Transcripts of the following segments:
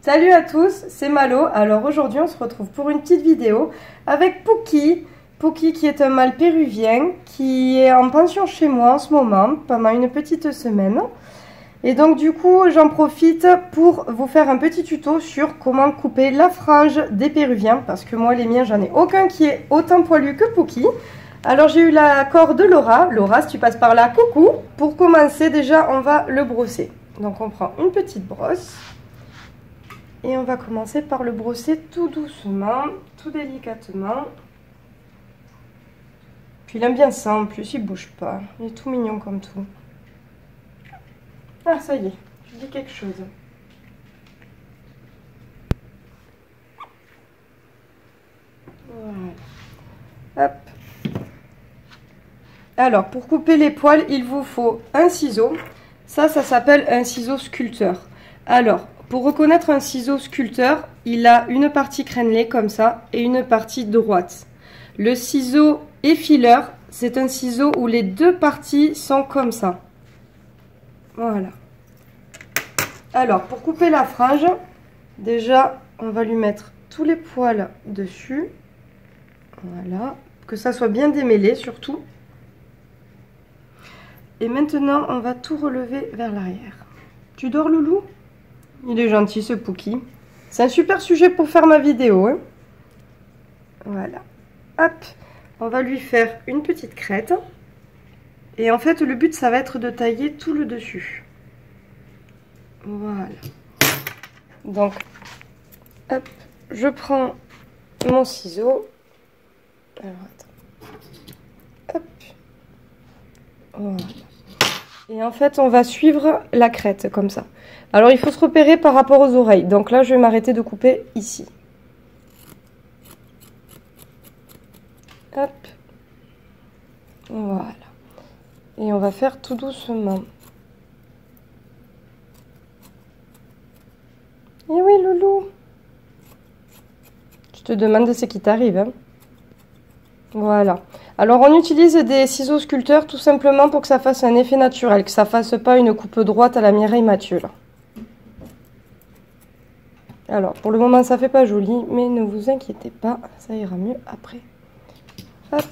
Salut à tous, c'est Malo. Alors aujourd'hui on se retrouve pour une petite vidéo avec Pouki. Pouki qui est un mâle péruvien qui est en pension chez moi en ce moment pendant une petite semaine. Et donc du coup j'en profite pour vous faire un petit tuto sur comment couper la frange des péruviens. Parce que moi les miens j'en ai aucun qui est autant poilu que Pouki. Alors j'ai eu l'accord de Laura. Laura, si tu passes par là, coucou. Pour commencer déjà on va le brosser. Donc on prend une petite brosse. Et on va commencer par le brosser tout doucement, tout délicatement. Puis il aime bien ça en plus, il bouge pas. Il est tout mignon comme tout. Ah ça y est, je dis quelque chose. Voilà. Hop. Alors pour couper les poils, il vous faut un ciseau. Ça s'appelle un ciseau sculpteur. Alors, pour reconnaître un ciseau sculpteur, il a une partie crénelée comme ça et une partie droite. Le ciseau effileur, c'est un ciseau où les deux parties sont comme ça. Voilà. Alors, pour couper la frange, déjà, on va lui mettre tous les poils dessus. Voilà. Que ça soit bien démêlé surtout. Et maintenant, on va tout relever vers l'arrière. Tu dors, loulou ? Il est gentil ce Pouki. C'est un super sujet pour faire ma vidéo. Hein. Voilà. Hop. On va lui faire une petite crête. Et en fait, le but, ça va être de tailler tout le dessus. Voilà. Donc, hop. Je prends mon ciseau. Alors, attends. Hop. Voilà. Et en fait, on va suivre la crête comme ça. Alors, il faut se repérer par rapport aux oreilles. Donc là, je vais m'arrêter de couper ici. Hop. Voilà. Et on va faire tout doucement. Eh oui, loulou. Je te demande ce qui t'arrive. Hein. Voilà. Alors, on utilise des ciseaux sculpteurs tout simplement pour que ça fasse un effet naturel. Que ça fasse pas une coupe droite à la Mireille Mathieu, là. Alors, pour le moment, ça fait pas joli, mais ne vous inquiétez pas, ça ira mieux après. Hop.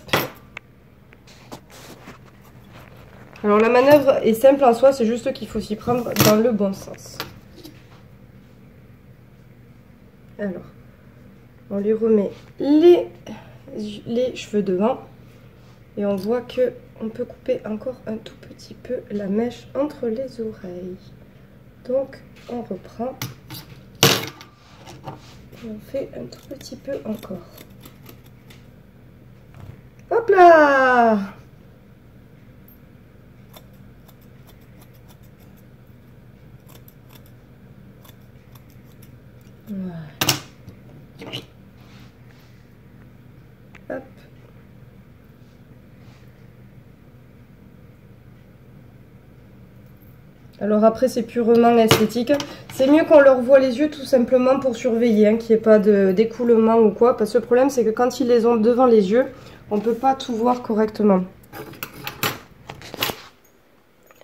Alors, la manœuvre est simple en soi, c'est juste qu'il faut s'y prendre dans le bon sens. Alors, on lui remet les cheveux devant. Et on voit que on peut couper encore un tout petit peu la mèche entre les oreilles. Donc, on reprend. Et on fait un tout petit peu encore. Hop là! Voilà. Hop. Alors après c'est purement esthétique, c'est mieux qu'on leur voit les yeux tout simplement pour surveiller, hein, qu'il n'y ait pas d'écoulement ou quoi, parce que le problème c'est que quand ils les ont devant les yeux, on ne peut pas tout voir correctement.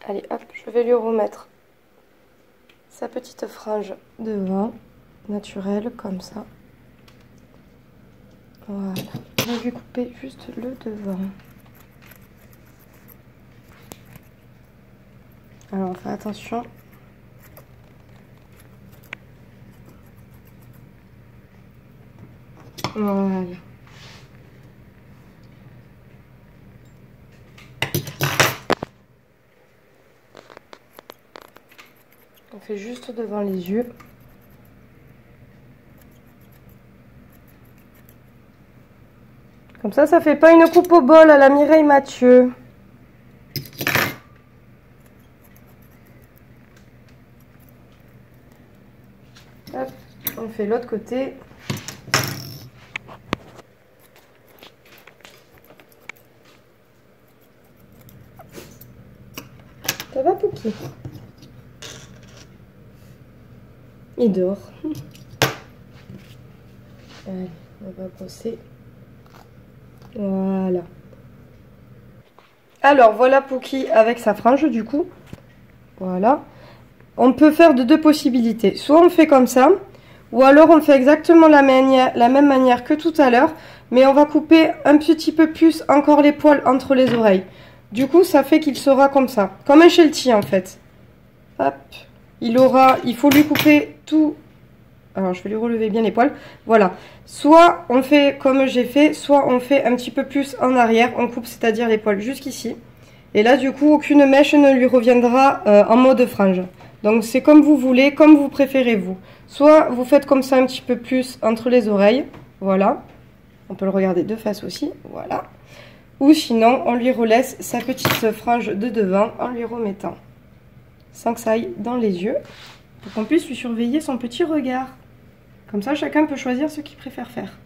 Allez hop, je vais lui remettre sa petite frange devant, naturelle comme ça. Voilà, on va lui couper juste le devant. Alors on fait attention. Voilà. On fait juste devant les yeux. Comme ça fait pas une coupe au bol à la Mireille Mathieu. Hop, on fait l'autre côté. Ça va, Pouki? Il dort. Allez, on va brosser. Voilà. Alors, voilà Pouki avec sa frange, du coup. Voilà. On peut faire de deux possibilités. Soit on fait comme ça, Ou alors on fait exactement la même manière que tout à l'heure, mais on va couper un petit peu plus encore les poils entre les oreilles. Du coup, ça fait qu'il sera comme ça, comme un sheltie en fait. Hop, il faut lui couper tout. Alors je vais lui relever bien les poils. Voilà, soit on fait comme j'ai fait, soit on fait un petit peu plus en arrière. On coupe, c'est-à-dire les poils jusqu'ici. Et là, du coup, aucune mèche ne lui reviendra en mode frange. Donc c'est comme vous voulez, comme vous préférez vous. Soit vous faites comme ça un petit peu plus entre les oreilles. Voilà. On peut le regarder de face aussi. Voilà. Ou sinon, on lui relaisse sa petite frange de devant en lui remettant, sans que ça aille dans les yeux, pour qu'on puisse lui surveiller son petit regard. Comme ça, chacun peut choisir ce qu'il préfère faire.